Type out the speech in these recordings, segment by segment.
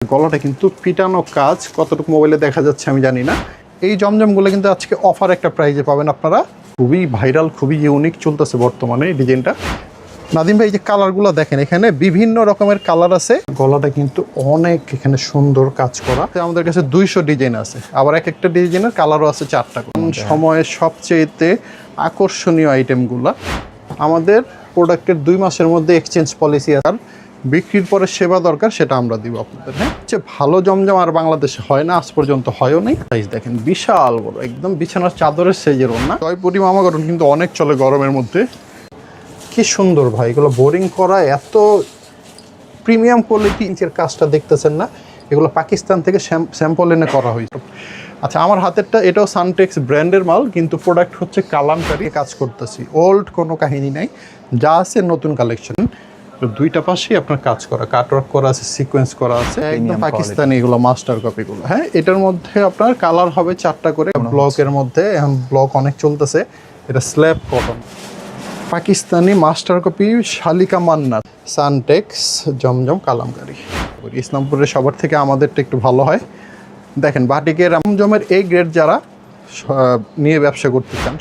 গলাটা কিন্তু পিটানো কাজ, কতটুকু মোবাইলে দেখা যাচ্ছে আমি জানি না। এই জমজমগুলো কিন্তু আজকে অফার একটা প্রাইজে পাবেন আপনারা। খুবই ভাইরাল, খুবই ইউনিক চলতেছে বর্তমানে এই ডিজাইনটা। নাদিম ভাই, এই যে কালারগুলো দেখেন, এখানে বিভিন্ন রকমের কালার আছে। গলাটা কিন্তু অনেক এখানে সুন্দর কাজ করা। আমাদের কাছে 200 ডিজাইন আছে, আবার এক একটা ডিজাইনের কালারও আছে 4টা। সময়ের সবচেয়েতে আকর্ষণীয় আইটেমগুলো। আমাদের প্রোডাক্টের 2 মাসের মধ্যে এক্সচেঞ্জ পলিসি আছে। বিক্রির পরে সেবা দরকার, সেটা আমরা দিব আপনাদের। হ্যাঁ, ভালো জমজম আর বাংলাদেশে হয় না, আজ পর্যন্ত হয়ও নেই। সাইজ দেখেন বিশাল বড়, একদম বিছানার চাদরের সাইজের ওড়না। জয়পুরি মামা গরম কিন্তু অনেক চলে গরমের মধ্যে। কি সুন্দর ভাই, এগুলো বোরিং করা, এত প্রিমিয়াম কোয়ালিটি। ইঞ্চের কাজটা দেখতেছেন না, এগুলো পাকিস্তান থেকে স্যাম্পল এনে করা হয়েছে। আচ্ছা, আমার হাতেরটা এটাও সানটেক্স ব্র্যান্ডের মাল, কিন্তু প্রোডাক্ট হচ্ছে কালামকারি কাজ করতেছি। ওল্ড কোনো কাহিনী নাই, যা আছে নতুন কালেকশন। দুইটা পাশেই আপনার কাজ করা, কাটওয়ার্ক করা আছে, সিকোয়েন্স করা আছে, একদম পাকিস্তানি এগুলো মাস্টার কপিগুলো। হ্যাঁ, এটার মধ্যে আপনার কালার হবে 4টা করে। ব্লকের মধ্যে এখন ব্লক অনেক চলতেছে। এটা slab cotton Pakistani master copy, শালিকা মান্নার, সানটেক্স জমজম কালামকারি। ইসলামপুরের সবার থেকে আমাদেরটা একটু ভালো হয়। দেখেন বাটিকের জমজমের এই গ্রেড যারা নিয়ে ব্যবসা করতে চান,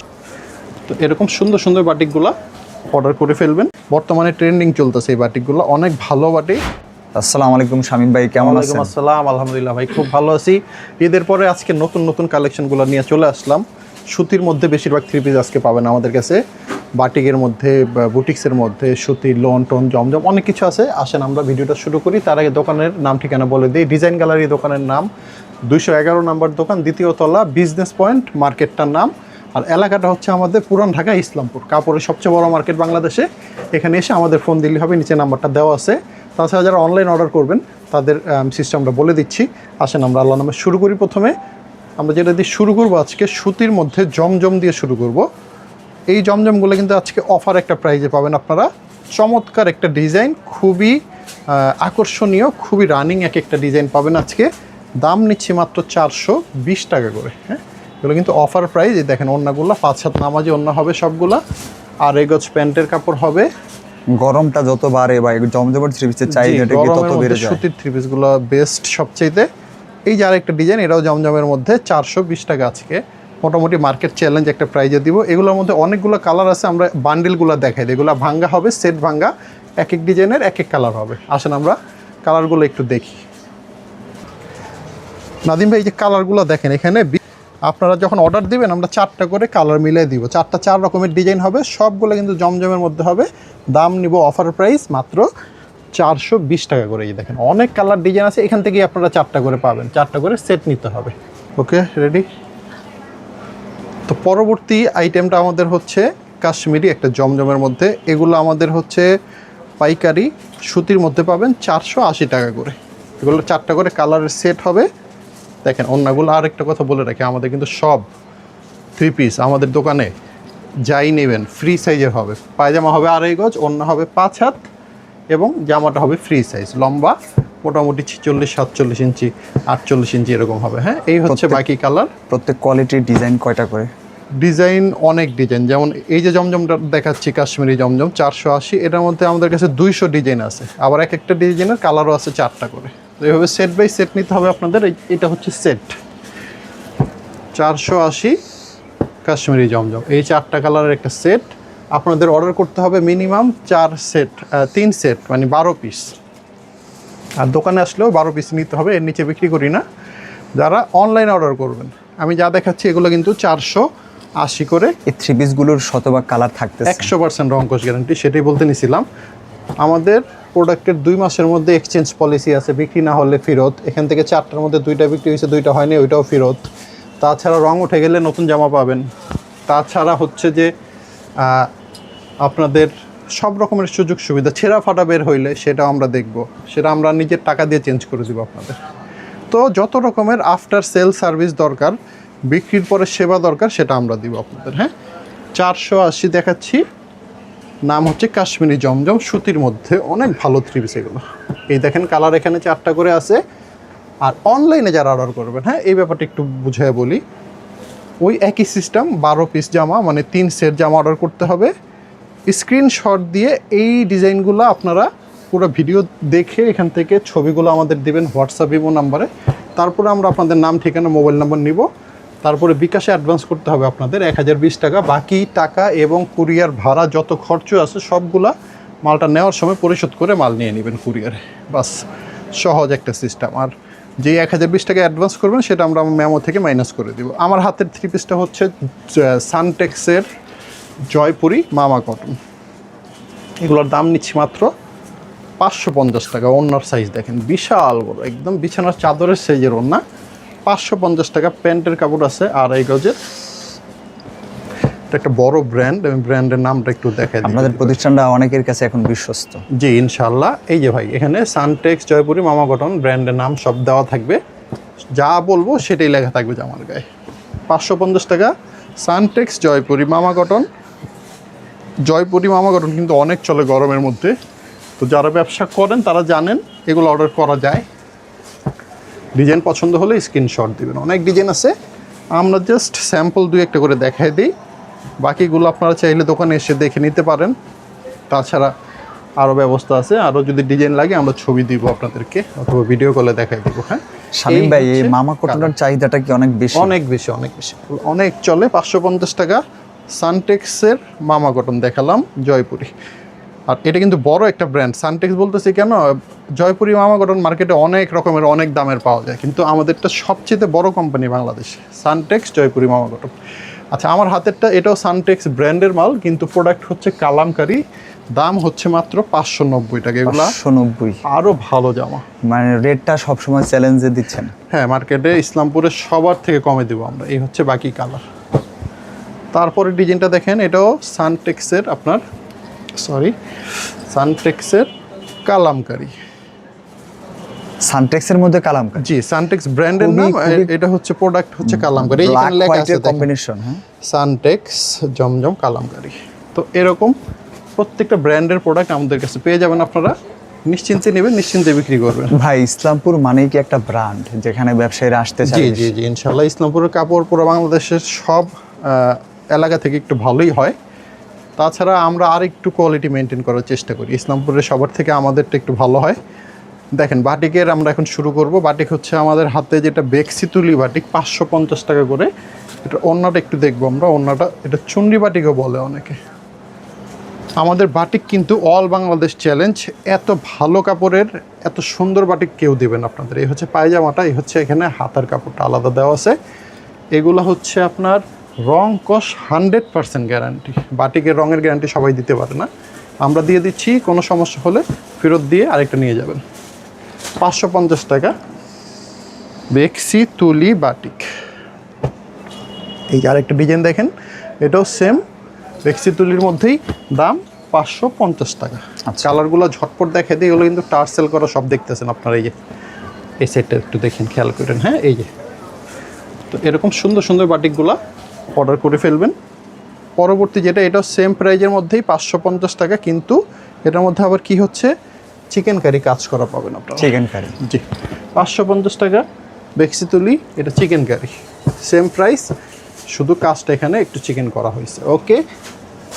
তো এরকম সুন্দর সুন্দর বাটিকগুলা অর্ডার করে ফেলবেন। বর্তমানে ট্রেন্ডিং চলতেছে এই বাটিকগুলো, অনেক ভালো বাটিক। আসসালামু আলাইকুম শামীম ভাই, কেমন আছেন? ওয়ালাইকুম আসসালাম, আলহামদুলিল্লাহ ভাই, খুব ভালো আছি। ঈদের পরে আজকে নতুন নতুন কালেকশনগুলো নিয়ে চলে আসলাম। সুতির মধ্যে বেশিরভাগ 3 পিস আজকে পাবেন আমাদের কাছে। বাটিকের মধ্যে, বুটিক্সের মধ্যে, সুতির, লোন টোন, জমজম অনেক কিছু আছে। আসেন আমরা ভিডিওটা শুরু করি। তার আগে দোকানের নাম ঠিকানা বলে দিই। ডিজাইন গ্যালারি দোকানের নাম, 211 নম্বর দোকান, 2য় তলা, বিজনেস পয়েন্ট মার্কেটটার নাম। আর এলাকাটা হচ্ছে আমাদের পুরান ঢাকা ইসলামপুর, কাপড়ের সবচেয়ে বড় মার্কেট বাংলাদেশে। এখানে এসে আমাদের ফোন দিলে হবে, নিচে নাম্বারটা দেওয়া আছে। তাছাড়া যারা অনলাইন অর্ডার করবেন তাদের সিস্টেমটা বলে দিচ্ছি। আসেন আমরা আল্লাহর নামে শুরু করি। প্রথমে আমরা যেটা দিয়ে শুরু করবো, আজকে সুতির মধ্যে জমজম দিয়ে শুরু করব। এই জমজমগুলো কিন্তু আজকে অফার একটা প্রাইজে পাবেন আপনারা। চমৎকার একটা ডিজাইন, খুবই আকর্ষণীয়, খুবই রানিং এক একটা ডিজাইন পাবেন আজকে। দাম নিচ্ছি মাত্র 420 টাকা করে। হ্যাঁ, এগুলো কিন্তু অফার প্রাইস। এই দেখেন ওড়নাগুলো 5 হাত নামাজি ওড়না হবে সবগুলা, আর এই গজ প্যান্টের কাপড় হবে। গরমটা যত বাড়ে বা জমজমের 3 পিসের চাহিদাটা কি তত বেড়ে যায়। সুতির 3 পিসগুলো বেস্ট সবচেয়েতে। এই যে আরেকটা ডিজাইন, এটাও জমজমের মধ্যে 420 টাকা আজকে। মোটামুটি মার্কেট চ্যালেঞ্জ একটা প্রাইজে দিব। এগুলোর মধ্যে অনেকগুলো কালার আছে, আমরা বান্ডেলগুলো দেখাই দিই। এগুলো ভাঙ্গা হবে, সেট ভাঙ্গা, এক এক ডিজাইনের এক এক কালার হবে। আসেন আমরা কালারগুলো একটু দেখি। নাদিম ভাই, এই যে কালারগুলো দেখেন, এখানে আপনারা যখন অর্ডার দিবেন আমরা 4টা করে কালার মিলিয়ে দিব। 4 রকমের ডিজাইন হবে, সবগুলো কিন্তু জমজমের মধ্যে হবে। দাম নিব অফার প্রাইস মাত্র 420 টাকা করে। এই দেখেন অনেক কালার ডিজাইন আছে, এখান থেকেই আপনারা 4টা করে পাবেন। 4টা করে সেট নিতে হবে। ওকে, রেডি? তো পরবর্তী আইটেমটা আমাদের হচ্ছে কাশ্মীরি একটা জমজমের মধ্যে। এগুলো আমাদের হচ্ছে পাইকারি সুতির মধ্যে পাবেন 480 টাকা করে। এগুলো 4টা করে কালারের সেট হবে। দেখেন ওড়নাগুলো, আর একটা কথা বলে রাখি, আমাদের কিন্তু সব 3 পিস আমাদের দোকানে যাই নেবেন ফ্রি সাইজের হবে। পায়জামা হবে 2.5 গজ, ওড়না হবে 5 হাত, এবং জামাটা হবে ফ্রি সাইজ। লম্বা মোটামুটি 46, 47 ইঞ্চি, 48 ইঞ্চি এরকম হবে। হ্যাঁ, এই হচ্ছে বাকি কালার। প্রত্যেক কোয়ালিটির ডিজাইন কয়টা করে? ডিজাইন অনেক ডিজাইন, যেমন এই যে জমজমটা দেখাচ্ছি কাশ্মীরি জমজম 480, এটার মধ্যে আমাদের কাছে 200 ডিজাইন আছে, আবার এক একটা ডিজাইনের কালারও আছে 4টা করে। তো এইভাবে সেট বাই সেট নিতে হবে আপনাদের। এটা হচ্ছে সেট 480 কাশ্মীরি জমজম, এই 4টা কালারের একটা সেট। আপনাদের অর্ডার করতে হবে মিনিমাম 3 সেট, মানে 12 পিস। আর দোকানে আসলেও 12 পিস নিতে হবে, এর নিচে বিক্রি করি না। যারা অনলাইন অর্ডার করবেন, আমি যা দেখাচ্ছি এগুলো কিন্তু 480 করে। এই 3 পিসগুলোর শতভাগ কালার থাকতেছে, 100% রংকশ গ্যারান্টি, সেটাই বলতে নিছিলাম। আমাদের প্রোডাক্টের 2 মাসের মধ্যে এক্সচেঞ্জ পলিসি আছে, বিক্রি না হলে ফেরত। এখান থেকে 4টার মধ্যে 2টা বিক্রি হয়েছে, 2টা হয়নি, ওইটাও ফেরত। তাছাড়া রং উঠে গেলে নতুন জামা পাবেন। তাছাড়া হচ্ছে যে আপনাদের সব রকমের সুযোগ সুবিধা, ছেঁড়া ফাটা বের হইলে সেটাও আমরা দেখব, সেটা আমরা নিজের টাকা দিয়ে চেঞ্জ করে দেবো আপনাদের। তো যত রকমের আফটার সেল সার্ভিস দরকার, বিক্রির পরে সেবা দরকার, সেটা আমরা দিব আপনাদের। হ্যাঁ, 480 দেখাচ্ছি। নাম হচ্ছে কাশ্মীরি জমজম, সুতির মধ্যে অনেক ভালো 3 পিস এগুলো। এই দেখেন কালার এখানে 4টা করে আছে। আর অনলাইনে যারা অর্ডার করবেন, হ্যাঁ, এই ব্যাপারটা একটু বুঝিয়ে বলি। ওই একই সিস্টেম, 12 পিস জামা, মানে 3 সেট জামা অর্ডার করতে হবে। স্ক্রিনশট দিয়ে এই ডিজাইনগুলো আপনারা পুরো ভিডিও দেখে এখান থেকে ছবিগুলো আমাদের দিবেন হোয়াটসঅ্যাপ ইমো নাম্বারে। তারপরে আমরা আপনাদের নাম, ঠিকানা, মোবাইল নাম্বার নিব। তারপরে বিকাশে অ্যাডভান্স করতে হবে আপনাদের 1020 টাকা। বাকি টাকা এবং কুরিয়ার ভাড়া যত খরচ আছে সবগুলা মালটা নেওয়ার সময় পরিশোধ করে মাল নিয়ে নেবেন কুরিয়ারে। বাস, সহজ একটা সিস্টেম। আর যে 1020 টাকা অ্যাডভান্স করবেন সেটা আমরা মেমো থেকে মাইনাস করে দিব। আমার হাতের 3 পিসটা হচ্ছে সানটেক্সের জয়পুরি মামা কটন। এগুলোর দাম নিচ্ছি মাত্র 550 টাকা। ওড়নার সাইজ দেখেন বিশাল বড়, একদম বিছানার চাদরের সাইজের ওড়না। 550 টাকা। প্যান্টের কাপড় আছে 2.5 গজের। এটা একটা বড় ব্র্যান্ড, আমি ব্র্যান্ডের নামটা একটু দেখাই দিই। আপনাদের প্রতিষ্ঠানটা অনেকের কাছে এখন বিশ্বস্ত। জি ইনশাল্লাহ। এই যে ভাই, এখানে সানটেক্স জয়পুরি মামা কটন ব্র্যান্ডের নাম সব দেওয়া থাকবে, যা বলবো সেটাই লেখা থাকবে জামার গায়ে। 550 টাকা সানটেক্স জয়পুরি মামা কটন। জয়পুরি মামা কটন কিন্তু অনেক চলে গরমের মধ্যে, তো যারা ব্যবসা করেন তারা জানেন এগুলো অর্ডার করা যায়। ডিজাইন পছন্দ হলে স্ক্রিনশট দিবেন। অনেক ডিজাইন আছে, আমরা জাস্ট স্যাম্পল 2-1টা করে দেখাই দিই। বাকিগুলো আপনারা চাইলে দোকানে এসে দেখে নিতে পারেন। তাছাড়া আরও ব্যবস্থা আছে, আরও যদি ডিজাইন লাগে আমরা ছবি দিব আপনাদেরকে, অথবা ভিডিও কলে দেখাই দিব। হ্যাঁ শামীম ভাই, এই মামা কটনের চাহিদাটা কি অনেক বেশি? অনেক বেশি, অনেক বেশি, অনেক চলে। 550 টাকা সানটেক্সের মামা কটন দেখালাম জয়পুরি। আর এটা কিন্তু বড় একটা ব্র্যান্ড। সানটেক্স বলতেছি কেন, জয়পুরি মামা কটন মার্কেটে অনেক রকমের অনেক দামের পাওয়া যায়, কিন্তু আমাদেরটা সবচেয়ে বড় কোম্পানি বাংলাদেশে, সানটেক্স জয়পুরি মামা কটন। আচ্ছা, আমার হাতেরটা এটাও সানটেক্স ব্র্যান্ডের মাল, কিন্তু প্রোডাক্ট হচ্ছে কালামকারি। দাম হচ্ছে মাত্র 590 টাকা। এগুলো 590। আরও ভালো জামা, মানে রেটটা সবসময় চ্যালেঞ্জে দিচ্ছেন? হ্যাঁ, মার্কেটে ইসলামপুরে সবার থেকে কমে দেবো আমরা। এই হচ্ছে বাকি কালার। তারপরে ডিজাইনটা দেখেন, এটাও সানটেক্সের আপনার সানটেক্সের কালামকারি। সানটেক্সের মধ্যে কালামকারি? জি, সানটেক্স ব্র্যান্ডের নাম। এটা হচ্ছে প্রোডাক্ট হচ্ছে কালামকারি। এখানে লেখা আছে কম্বিনেশন, হ্যাঁ, সানটেক্স জমজম কালামকারি। তো এরকম প্রত্যেকটা ব্র্যান্ডের প্রোডাক্ট আমাদের কাছে পেয়ে যাবেন। আপনারা নিশ্চিন্তে নেবেন, নিশ্চিন্তে বিক্রি করবেন। ভাই, ইসলামপুর মানেই কি একটা ব্র্যান্ড যেখানে ব্যবসায়ীরা আসতে চায়? জি জি জি, ইনশাল্লাহ ইসলামপুরের কাপড় পুরো বাংলাদেশের সব এলাকা থেকে একটু ভালোই হয়। তাছাড়া আমরা আর একটু কোয়ালিটি মেনটেন করার চেষ্টা করি। ইসলামপুরের সবার থেকে আমাদেরটা একটু ভালো হয়। দেখেন, বাটিকের আমরা এখন শুরু করব। বাটিক হচ্ছে আমাদের হাতে যেটা বেক্সি তুলি বাটিক, 550 টাকা করে। এটা ওড়নাটা একটু দেখবো আমরা। ওড়নাটা এটা চুন্ডি বাটিকও বলে অনেকে। আমাদের বাটিক কিন্তু অল বাংলাদেশ চ্যালেঞ্জ। এত ভালো কাপড়ের এত সুন্দর বাটিক কেউ দেবেন আপনাদের। এই হচ্ছে পায়জামাটা, এই হচ্ছে এখানে হাতার কাপড়টা আলাদা দেওয়া আছে। এগুলো হচ্ছে আপনার রং কস 100% গ্যারান্টি। বাটিকের রঙের গ্যারান্টি সবাই দিতে পারে না, আমরা দিয়ে দিচ্ছি। কোনো সমস্যা হলে ফেরত দিয়ে আরেকটা নিয়ে যাবেন। 550 টাকা বেক্সি তুলি বাটিক। এই যে আরেকটা ডিজাইন দেখেন, এটাও সেম বেক্সি তুলির মধ্যেই, দাম 550 টাকা। কালারগুলো ঝটপট দেখে দিই। এগুলো কিন্তু টার্সেল করা সব দেখতেছেন আপনারা। এই যে এই সেটটা একটু দেখেন, খেয়াল করেন। হ্যাঁ, এই যে তো এরকম সুন্দর সুন্দর বাটিকগুলো অর্ডার করে ফেলবেন। পরবর্তী যেটা, এটাও সেম প্রাইজের মধ্যেই 550 টাকা, কিন্তু এটার মধ্যে আবার কি হচ্ছে, চিকেন কারি কাজ করা পাবেন আপনারা। Chicken curry? জি, 550 টাকা বেক্সি তুলি। এটা চিকেন কারি, সেম প্রাইস, শুধু কাজটা এখানে একটু চিকেন করা হয়েছে। ওকে,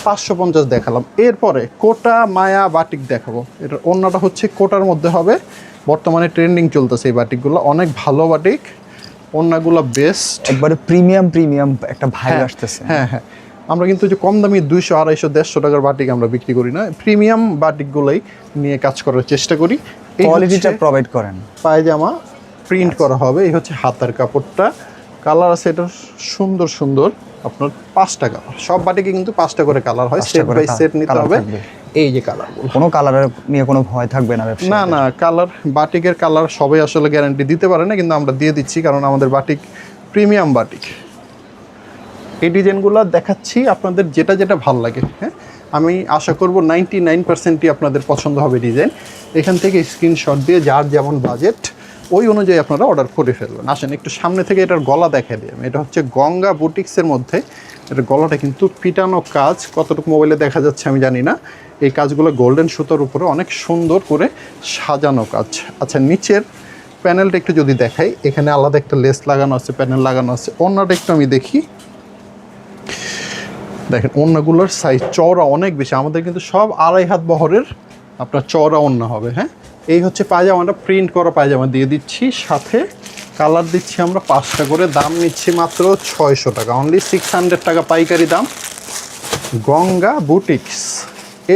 550 দেখালাম। এরপরে কোটা মায়া বাটিক দেখাবো। এটার ওড়নাটা হচ্ছে কোটার মধ্যে হবে। বর্তমানে ট্রেন্ডিং চলতেছে এই বাটিকগুলো, অনেক ভালো বাটিক। ওড়নাগুলো বেস্ট, একবারে প্রিমিয়াম একটা ভাই আসতেছে। হ্যাঁ হ্যাঁ, আমরা কিন্তু যে কম দামি 200, 250, 150 টাকার বাটিক আমরা বিক্রি করি না। প্রিমিয়াম বাটিকগুলোই নিয়ে কাজ করার চেষ্টা করি। কোয়ালিটিটা প্রোভাইড করেন। পায়জামা প্রিন্ট করা হবে। এই হচ্ছে হাতার কাপড়টা। কালার আছে এটা সুন্দর সুন্দর আপনার 5টা কালার। সব বাটিকে কিন্তু 5টা করে কালার হয়, সেট বাই সেট নিতে হবে। এই যে কালারগুলো, কোনো কালারের নিয়ে কোনো ভয় থাকবে না ব্যবসা? না না, কালার বাটিকের কালার সবাই আসলে গ্যারান্টি দিতে পারে না, কিন্তু আমরা দিয়ে দিচ্ছি, কারণ আমাদের বাটিক প্রিমিয়াম বাটিক। এই ডিজাইনগুলো দেখাচ্ছি, আপনাদের যেটা যেটা ভালো লাগে। হ্যাঁ, আমি আশা করব 99%ই আপনাদের পছন্দ হবে ডিজাইন। এখান থেকে স্ক্রিনশট দিয়ে যার যেমন বাজেট ওই অনুযায়ী আপনারা অর্ডার করে ফেলবেন। আসেন একটু সামনে থেকে এটার গলা দেখা দিই আমি। এটা হচ্ছে গঙ্গা বুটিক্সের মধ্যে। এটার গলাটা কিন্তু পিটানো কাজ, কতটুকু মোবাইলে দেখা যাচ্ছে আমি জানি না। এই কাজগুলো গোল্ডেন সুতোর উপরে অনেক সুন্দর করে সাজানো কাজ। আচ্ছা, নিচের প্যানেলটা একটু যদি দেখাই, এখানে আলাদা একটা লেস লাগানো আছে, প্যানেল লাগানো আছে। ওড়নাটা একটু আমি দেখি, দেখেন ওড়নাগুলোর সাইজ চওড়া অনেক বেশি। আমাদের কিন্তু সব 2.5 হাত বহরের আপনার চওড়া ওড়না হবে। হ্যাঁ, এই হচ্ছে পায়জামাটা, প্রিন্ট করা পায়জামা দিয়ে দিচ্ছি, সাথে কালার দিচ্ছি আমরা 5টা করে, দাম নিচ্ছি মাত্র 600 টাকা, অনলি 600 টাকা পাইকারি দাম, গঙ্গা বুটিক্স।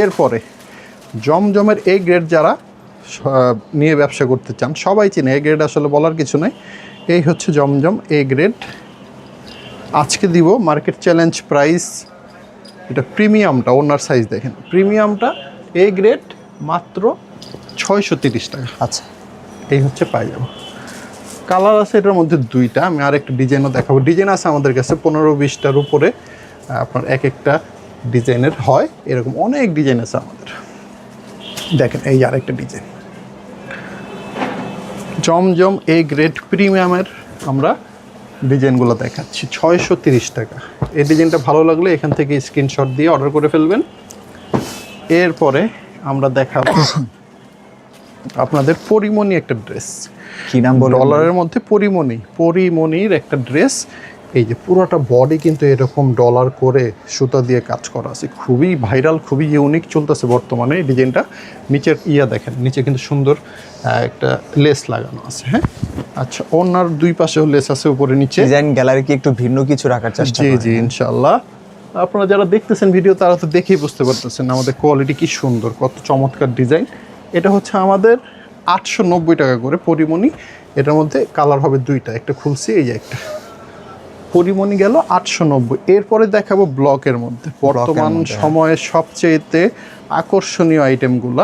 এরপরে জমজমের এ গ্রেড যারা নিয়ে ব্যবসা করতে চান, সবাই চিনে, এ গ্রেড আসলে বলার কিছু নেই। এই হচ্ছে জমজম এ গ্রেড, আজকে দিব মার্কেট চ্যালেঞ্জ প্রাইস। এটা প্রিমিয়ামটা, ওনার সাইজ দেখেন, প্রিমিয়ামটা এ গ্রেড মাত্র 630 টাকা। আচ্ছা, এই হচ্ছে পায়জামা। কালার আছে এটার মধ্যে 2টা, আমি আরেকটা ডিজাইনও দেখাবো। ডিজাইন আছে আমাদের কাছে 15-20টার উপরে, আপনার এক একটা ডিজাইনের হয়, এরকম অনেক ডিজাইন আছে আমাদের। দেখেন এই আরেকটা ডিজাইন, জমজম এ গ্রেড প্রিমিয়ামের আমরা ডিজাইনগুলো দেখাচ্ছি 630 টাকা। এই ডিজাইনটা ভালো লাগলে এখান থেকে স্ক্রিনশট দিয়ে অর্ডার করে ফেলবেন। এরপরে আমরা দেখাবো আপনাদের পরিমণি একটা ড্রেস। কি নাম বলে? ডলারের মধ্যে পরিমণির একটা ড্রেস। এই যে পুরোটা বডি কিন্তু এরকম ডলার করে সুতা দিয়ে কাজ করা আছে, খুবই ভাইরাল, খুবই ইউনিক চলতেছে বর্তমানে এই ডিজাইনটা। নিচের দেখেন, নিচে কিন্তু সুন্দর একটা লেস লাগানো আছে। হ্যাঁ, আচ্ছা, ওনার 2 পাশেও লেস আছে, উপরে নিচে। ডিজাইন গ্যালারি কি একটু ভিন্ন কিছু রাখার চেষ্টা জি করেন? জি, ইনশাআল্লাহ। আপনারা যারা দেখতেছেন ভিডিও, তারা তো দেখেই বুঝতে পারতেছেন আমাদের কোয়ালিটি কি সুন্দর, কত চমৎকার ডিজাইন। এটা হচ্ছে আমাদের 890 টাকা করে পরিমণি। এটার মধ্যে কালার হবে 2টা, একটা খুলছি, এই যে একটা পরিমণি গেল 890। এরপরে দেখাবো ব্লকের মধ্যে বর্তমান সময়ে সবচেয়েতে আকর্ষণীয় আইটেমগুলো,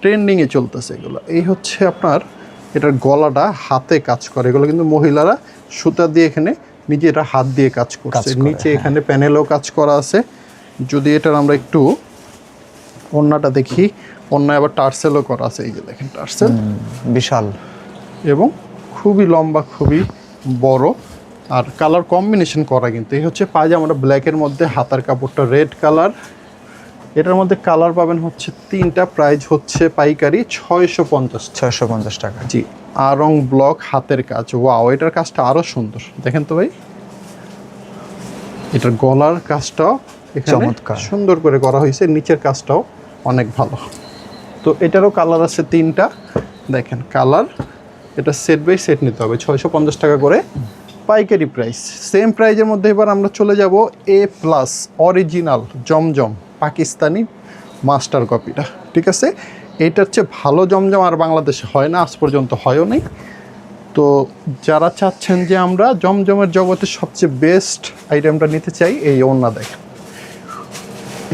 ট্রেন্ডিংয়ে চলতেছে এগুলো। এই হচ্ছে আপনার, এটার গলাটা হাতে কাজ করে, এগুলো কিন্তু মহিলারা সুতা দিয়ে এখানে নিজেরা হাত দিয়ে কাজ করছে। নিচে এখানে প্যানেলও কাজ করা আছে। যদি এটার আমরা একটু ওড়নাটা দেখি, ওড়নায় আবার টার্সেলও করা আছে, এই যে দেখেন টার্সেল, বিশাল এবং খুবই লম্বা, খুবই বড়, আর কালার কম্বিনেশন করা। কিন্তু এই হচ্ছে পায়জামাটা ব্ল্যাকের মধ্যে, হাতার কাপড়টা রেড কালার। এটার মধ্যে কালার পাবেন হচ্ছে 3টা, প্রাইস হচ্ছে পাইকারি 650 টাকা। জি, আরং ব্লক হাতের কাজ। ওয়াও, এটার কাজটা আরও সুন্দর, দেখেন তো ভাই, এটার গলার কাজটাও এখানে চমৎকার, সুন্দর করে করা হয়েছে, নিচের কাজটাও অনেক ভালো। তো এটারও কালার আছে 3টা, দেখেন কালার। এটা সেট বাই সেট নিতে হবে, 650 টাকা করে পাইকারি প্রাইস। সেম প্রাইজের মধ্যে এবার আমরা চলে যাব এ প্লাস অরিজিনাল জমজম পাকিস্তানি মাস্টার কপিটা। ঠিক আছে, এইটার চেয়ে ভালো জমজম আর বাংলাদেশে হয় না, আজ পর্যন্ত হয়ও নেই। তো যারা চাচ্ছেন যে আমরা জমজমের জগতে সবচেয়ে বেস্ট আইটেমটা নিতে চাই, এই ওড়না দেখেন।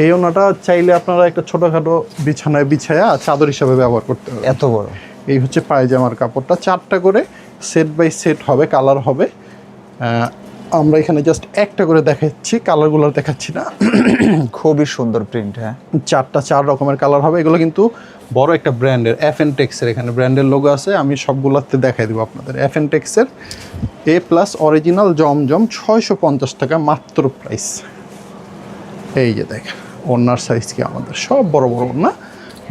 এই ওড়নাটা চাইলে আপনারা একটা ছোটোখাটো বিছানায় বিছায়া চাদর হিসাবে ব্যবহার করতে হবে, এত বড়। এই হচ্ছে পায়জামার কাপড়টা, 4টা করে সেট বাই সেট হবে, কালার হবে। আমরা এখানে জাস্ট একটা করে দেখাচ্ছি, কালারগুলো দেখাচ্ছি না। খুবই সুন্দর প্রিন্ট। হ্যাঁ, 4 রকমের কালার হবে। এগুলো কিন্তু বড় একটা ব্র্যান্ডের, এফএনটেক্সের, এখানে ব্র্যান্ডের লোগো আছে, আমি সবগুলোতে দেখাই দেবো আপনাদের। এফএনটেক্সের এ প্লাস অরিজিনাল জমজম 650 টাকা মাত্র প্রাইস। এই যে দেখেন ওড়নার সাইজ কি আমাদের, সব বড় বড় ওড়না।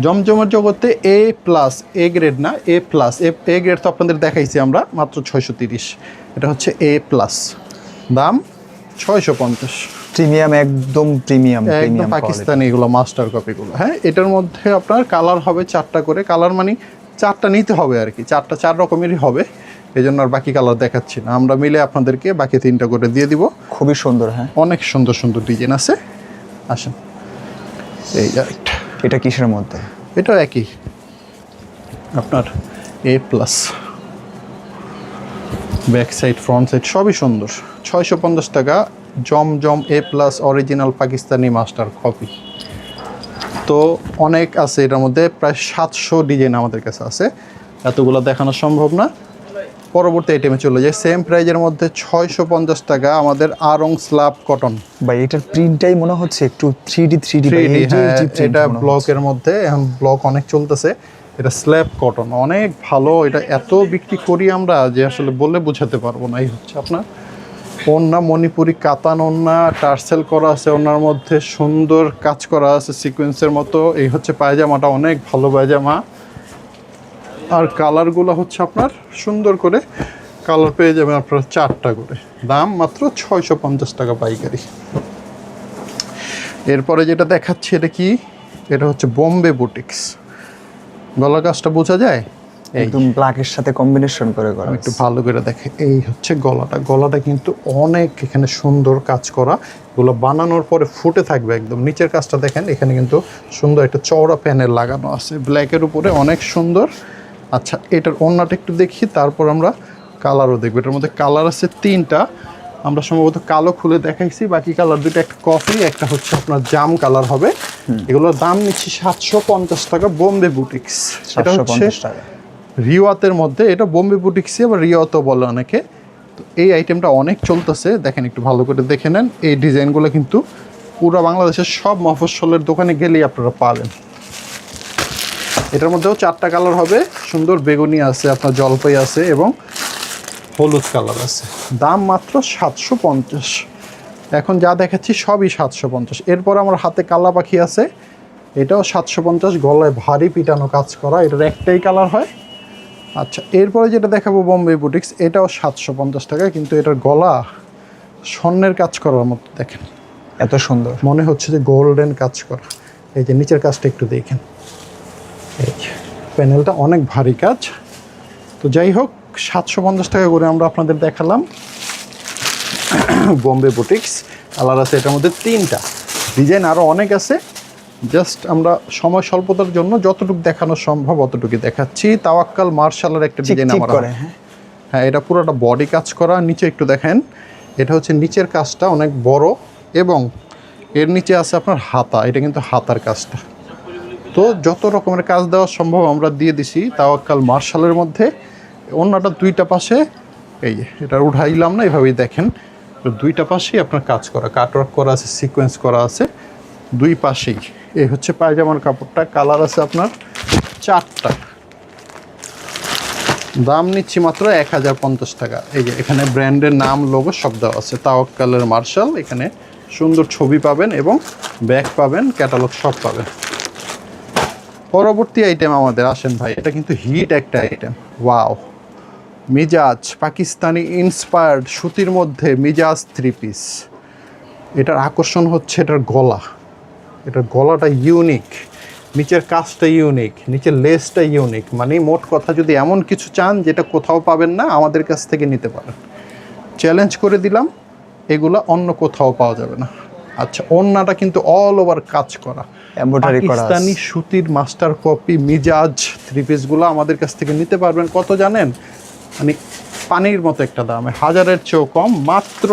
জমজমের জগতে এ প্লাস, এ গ্রেড না, এ প্লাস। এ গ্রেড তো আপনাদের দেখাইছি আমরা, মাত্র 630। এটা হচ্ছে এ প্লাস, দাম 650। প্রিমিয়াম, একদম প্রিমিয়াম, একদম পাকিস্তানি এগুলো মাস্টার কপিগুলো। হ্যাঁ, এটার মধ্যে আপনার কালার হবে 4টা করে, কালার মানে 4টা নিতে হবে আর কি, 4 রকমেরই হবে, এই জন্য আর বাকি কালার দেখাচ্ছি না, আমরা মিলে আপনাদেরকে বাকি 3টা করে দিয়ে দিব। খুবই সুন্দর। হ্যাঁ, অনেক সুন্দর সুন্দর ডিজাইন আছে, আসেন। এই আরেকটা, এটা কিসের মধ্যে? এটাও একই আপনার A plus, back side front side সবই সুন্দর। 650 টাকা জমজম A plus original Pakistani master copy. তো অনেক আছে এটার মধ্যে, প্রায় 700 ডিজাইন আমাদের কাছে আছে, এতগুলো দেখানো সম্ভব না। পরবর্তী আইটেমে চলে যায়, সেম প্রাইজের মধ্যে 650 টাকা আমাদের আরং স্ল্যাব কটন। ভাই এটার প্রিন্টটাই মনে হচ্ছে একটু 3D। হ্যাঁ, এটা ব্লকের মধ্যে, এখন ব্লক অনেক চলতেছে। এটা স্ল্যাব কটন, অনেক ভালো। এটা এত বিক্রি করি আমরা যে আসলে বলে বোঝাতে পারবো না। এই হচ্ছে আপনার ওড়না, মণিপুরি কাতান ওড়না, টার্সেল করা আছে, ওড়নার মধ্যে সুন্দর কাজ করা আছে সিকোয়েন্সের মতো। এই হচ্ছে পায়জামাটা, অনেক ভালো পায়জামা। আর কালারগুলো হচ্ছে আপনার সুন্দর করে কালার পেয়ে যাবেন আপনারা 4টা করে, দাম মাত্র 650 টাকা পাইকারি। এরপরে যেটা দেখাচ্ছি, এটা কি, এটা হচ্ছে বোম্বে বুটিক্স। গলার কাজটা বোঝা যায়, একদম ব্ল্যাকের সাথে কম্বিনেশন করে করা। একটু ভালো করে দেখে, এই হচ্ছে গলাটা কিন্তু অনেক এখানে সুন্দর কাজ করা। এগুলো বানানোর পরে ফুটে থাকবে একদম। নিচের কাজটা দেখেন, এখানে কিন্তু সুন্দর একটা চওড়া প্যানেল লাগানো আছে ব্ল্যাকের উপরে, অনেক সুন্দর। আচ্ছা, এটার ওড়নাটা একটু দেখি, তারপর আমরা কালারও দেখবো। এটার মধ্যে কালার আছে 3টা, আমরা সম্ভবত কালো খুলে দেখাইছি, বাকি কালার দুটো, একটা কফি, একটা হচ্ছে আপনার জাম কালার হবে। এগুলোর দাম নিচ্ছি 750 টাকা, বোম্বে বুটিক্স। এটা হচ্ছে 750 টাকা। রিওয়াতের মধ্যে, এটা বোম্বে বুটিক্সি আবার রিওয়াতও বলে অনেকে। তো এই আইটেমটা অনেক চলতেছে, দেখেন একটু ভালো করে দেখে নেন। এই ডিজাইনগুলো কিন্তু পুরো বাংলাদেশের সব মফস্বলের দোকানে গেলেই আপনারা পাবেন। এটার মধ্যেও 4টা কালার হবে, সুন্দর বেগুনি আছে, আপনার জলপাই আছে এবং হলুদ কালার আছে। দাম মাত্র 750। এখন যা দেখাচ্ছি সবই 750। এরপর আমার হাতে কালা পাখি আছে, এটাও 750, গলায় ভারী পিটানো কাজ করা, এটার একটাই কালার হয়। আচ্ছা, এরপরে যেটা দেখাবো বোম্বে বুটিক্স, এটাও 750 টাকা, কিন্তু এটার গলা স্বর্ণের কাজ করার মতো, দেখেন এত সুন্দর, মনে হচ্ছে যে গোল্ডেন কাজ করা। এই যে নিচের কাজটা একটু দেখেন, এই প্যানেলটা অনেক ভারী কাজ। তো যাই হোক, 750 টাকা করে আমরা আপনাদের দেখালাম বোম্বে বুটিক্স। কালার আছে এটার মধ্যে 3টা, ডিজাইন আরও অনেক আছে। জাস্ট আমরা সময় স্বল্পতার জন্য যতটুকু দেখানো সম্ভব অতটুকু দেখাচ্ছি। তাওয়াক্কাল মার্শালের একটা ডিজাইন চিকচিক আমরা, করে, হ্যাঁ এটা পুরোটা বডি কাজ করা। নিচে একটু দেখেন, এটা হচ্ছে নিচের কাজটা অনেক বড় এবং এর নিচে আছে আপনার হাতা, এটা কিন্তু হাতার কাজটা। তো যত রকমের কাজ দেওয়া সম্ভব আমরা দিয়ে দিছি তাওয়াক্কাল মার্শালের মধ্যে। অন্যটা 2টা পাশে, এই যে এটা উঠাইলাম না, এভাবেই দেখেন 2টা পাশেই আপনার কাজ করা, কাটওয়ার্ক করা আছে, সিকোয়েন্স করা আছে 2 পাশেই। এই হচ্ছে পায়জামার কাপড়টা, কালার আছে আপনার 4টা। দাম নিচ্ছি মাত্র 1050 টাকা। এই যে এখানে ব্র্যান্ডের নাম, লোগো সব দেওয়া আছে, তাওয়াক্কালের মার্শাল। এখানে সুন্দর ছবি পাবেন এবং ব্যাগ পাবেন, ক্যাটালগ সব পাবেন। পরবর্তী আইটেম আমাদের আসেন ভাই, এটা কিন্তু হিট একটা আইটেম। ওয়াও, মিজাজ পাকিস্তানি ইন্সপায়ার্ড সুতির মধ্যে মিজাজ 3 পিস। এটার আকর্ষণ হচ্ছে এটার গলা, এটার গলাটা ইউনিক, নিচের কাজটা ইউনিক, নিচের লেসটা ইউনিক। মানে মোট কথা, যদি এমন কিছু চান যেটা কোথাও পাবেন না, আমাদের কাছ থেকে নিতে পারেন। চ্যালেঞ্জ করে দিলাম, এগুলা অন্য কোথাও পাওয়া যাবে না। আচ্ছা, ওড়নাটা কিন্তু অল ওভার কাজ করা, এমব্রয়ডারি করা আছে। পাকিস্তানি সুতির মাস্টার কপি মিজাজ 3 পিসগুলো আমাদের কাছ থেকে নিতে পারবেন। কত জানেন? মানে পানির মতো একটা দামে, 1000-এর চেয়েও কম, মাত্র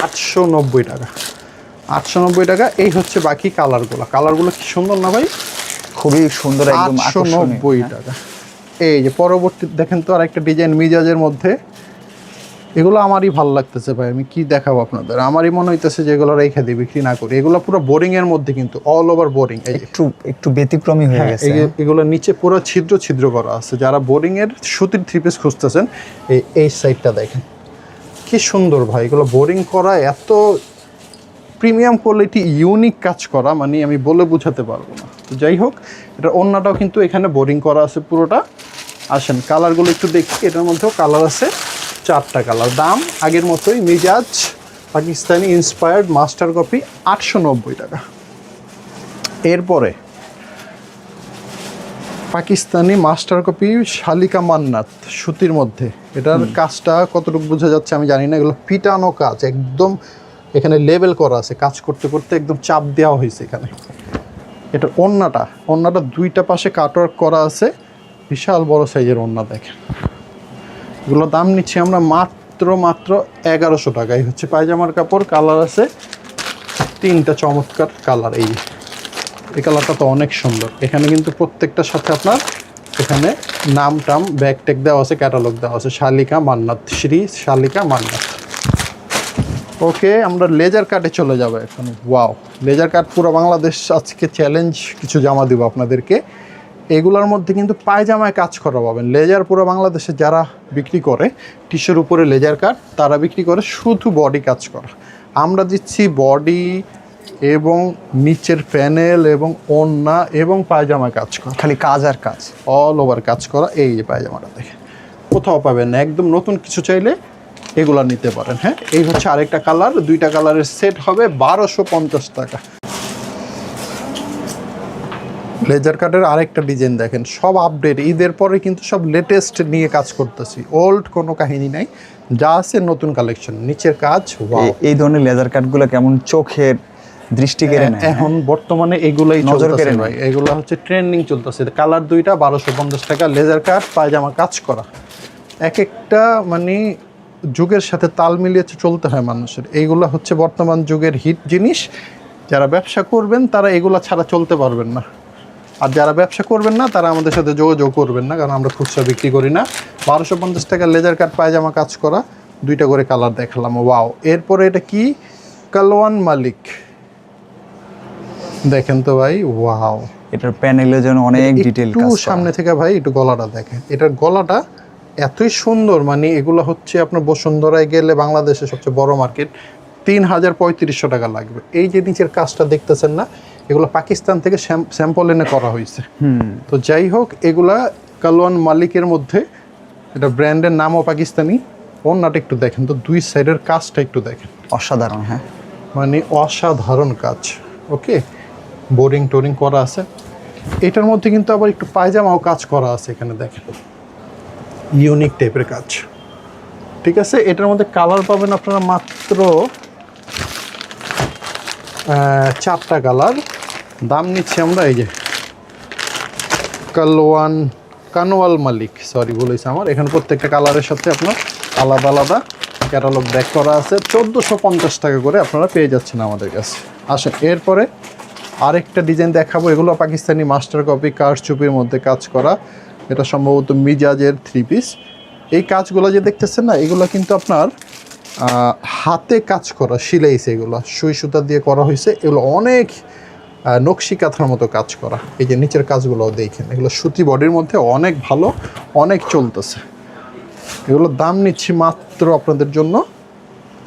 890 টাকা। 890 টাকা। এই হচ্ছে বাকি কালারগুলো কি সুন্দর না ভাই? খুবই সুন্দর, একদম 890 টাকা। এই যে পরবর্তী দেখেন তো আরেকটা ডিজাইন মিজাজের মধ্যে, এগুলো আমারই ভালো লাগতেছে ভাই, আমি কি দেখাবো আপনাদের। আমারই মনে হইতেছে যে এগুলো রেখে দিই, বিক্রি না করি। এগুলো পুরো বোরিং এর মধ্যে, কিন্তু অল ওভার বোরিং। এই একটু ব্যতিক্রমী হয়ে গেছে। এগুলো নিচে পুরো ছিদ্র করা আছে। যারা বোরিং এর সুতির 3 পিস খুঁজতেছেন, এই সাইডটা দেখেন কি সুন্দর ভাই। এগুলো বোরিং করা, এত প্রিমিয়াম কোয়ালিটি, ইউনিক কাজ করা, মানে আমি বলে বোঝাতে পারবো না। তো যাই হোক, এটা অন্যটাও কিন্তু এখানে বোরিং করা আছে পুরোটা। আসেন কালারগুলো একটু দেখি। এটার মধ্যেও কালার আছে 4টা কালার। দাম আগের মতোই, মিজাজ পাকিস্তানি ইন্সপায়ার্ড মাস্টার কপি, 890 টাকা। এরপরে পাকিস্তানি মাস্টার কপি শালিকা মান্নাত সুতির মধ্যে। এটার কাজটা কতটুকু বোঝা যাচ্ছে আমি জানি না। এগুলো পিটানো কাজ, একদম এখানে লেবেল করা আছে, কাজ করতে করতে একদম চাপ দেওয়া হয়েছে এখানে। এটার ওড়নাটা 2টা পাশে কাটওয়ার্ক করা আছে, বিশাল বড় সাইজের ওড়না দেখেন। এগুলো দাম নিচ্ছি আমরা মাত্র 1100 টাকা। এই হচ্ছে পায়জামার কাপড়। কালার আছে 3টা চমৎকার কালার। এই কালারটা তো অনেক সুন্দর। এখানে কিন্তু প্রত্যেকটার সাথে আপনার এখানে নাম টাম ব্যাগ ট্যাগ দেওয়া আছে, ক্যাটালগ দেওয়া আছে, শালিকা মান্নাত, শ্রী শালিকা মান্নাত। ওকে, আমরা লেজার কাটে চলে যাবো এখন। ওয়াও, লেজার কাট পুরো বাংলাদেশ আজকে চ্যালেঞ্জ কিছু জামা দিব আপনাদেরকে। এগুলোর মধ্যে কিন্তু পায়জামায় কাজ করা পাবেন। লেজার পুরো বাংলাদেশে যারা বিক্রি করে টিশের উপরে লেজার কাট, তারা বিক্রি করে শুধু বডি কাজ করা। আমরা দিচ্ছি বডি এবং নিচের প্যানেল এবং ওড়না এবং পায়জামায় কাজ করা, খালি কাজ আর কাজ, অল ওভার কাজ করা। এই যে পায়জামাটা দেখে কোথাও পাবেন না। একদম নতুন কিছু চাইলে এগুলা নিতে পারেন। হ্যাঁ, এই হচ্ছে আরেকটা কালার। 2টা কালারের সেট হবে 1250 টাকা। লেজার কাটের আরেকটা ডিজাইন দেখেন, সব আপডেট, ঈদের পরে কিন্তু সব লেটেস্ট নিয়ে কাজ করতেছি, ওল্ড কোনো কাহিনী নাই, যা আছে নতুন কালেকশন। নিচের কাজ ওয়াও। এই ধরনের লেজার কাটগুলো কেমন চোখের দৃষ্টি কেড়ে নেয়। এখন বর্তমানে এগুলাই নজর চলতেছে কেড়ে ভাই, এগুলো হচ্ছে ট্রেন্ডিং চলতেছে। কালার দুইটা 1250 টাকা, লেজার কাট, পায়জামা কাজ করা, এক একটা মানে যুগের সাথে তাল মিলিয়ে চলতে হয় মানুষের। এইগুলো হচ্ছে বর্তমান যুগের হিট জিনিস। যারা ব্যবসা করবেন তারা এগুলা ছাড়া চলতে পারবেন না, আর যারা ব্যবসা করবেন না তারা আমাদের সাথে যোগাযোগ করবেন না, কারণ আমরা খুচরা বিক্রি করি না। 1250 টাকা লেজার কাট, পায়জামা কাজ করা, দুইটা করে কালার দেখালাম। ওয়াও। এরপরে এটা কি, কালওয়ান মালিক, দেখেন তো ভাই, ওয়াও। এটার প্যানেলের জন্য অনেক ডিটেইল কাজ একটু করা। সামনে থেকে ভাই একটু গলাটা দেখেন, এটার গলাটা এতই সুন্দর, মানে এগুলো হচ্ছে আপনার বসুন্ধরায় গেলে বাংলাদেশের সবচেয়ে বড় মার্কেট 3,3500 টাকা লাগবে। এই যে নিচের কাজটা দেখতেছেন না, এগুলো পাকিস্তান থেকে স্যাম্পল এনে করা হয়েছে। তো যাই হোক, এগুলা কালওয়ান মালিকের মধ্যে, এটা ব্র্যান্ডের নামও পাকিস্তানি। ওন্নাটা একটু দেখেন তো, দুই সাইডের কাজটা একটু দেখেন, অসাধারণ। হ্যাঁ, মানে অসাধারণ কাজ। ওকে, বোরিং টোরিং করা আছে। এটার মধ্যে কিন্তু আবার একটু পায়জামাও কাজ করা আছে, এখানে দেখেন, ইউনিক টাইপের কাজ। ঠিক আছে, এটার মধ্যে কালার পাবেন আপনারা মাত্র 4টা কালার। দাম নিচ্ছি আমরা এই যে কানওয়াল মালিক, সরি বলেছি আমার, এখানে প্রত্যেকটা কালারের সাথে আপনার আলাদা আলাদা ক্যাটালগ ব্যাক করা আছে। 1450 টাকা করে আপনারা পেয়ে যাচ্ছেন আমাদের কাছে। আসেন, এরপরে আরেকটা ডিজাইন দেখাবো। এগুলো পাকিস্তানি মাস্টার কপি কারচুপির মধ্যে কাজ করা, এটা সম্ভবত মিজাজের 3 পিস। এই কাজগুলো যে দেখতেছেন না, এগুলো কিন্তু আপনার হাতে কাজ করা, সিলাইছে, এগুলো সুই সুতা দিয়ে করা হয়েছে। এগুলো অনেক নকশি কাঁথার মতো কাজ করা। এই যে নিচের কাজগুলোও দেখেন, এগুলো সুতি বডির মধ্যে অনেক ভালো, অনেক চলতেছে। এগুলোর দাম নিচ্ছি মাত্র আপনাদের জন্য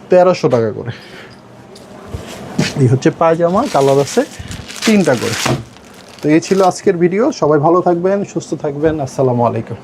1300 টাকা করে। এই হচ্ছে পায়জামা, কালার আছে 3টা করে। তো এই ছিল আজকের ভিডিও। সবাই ভালো থাকবেন, সুস্থ থাকবেন। আসসালামু আলাইকুম।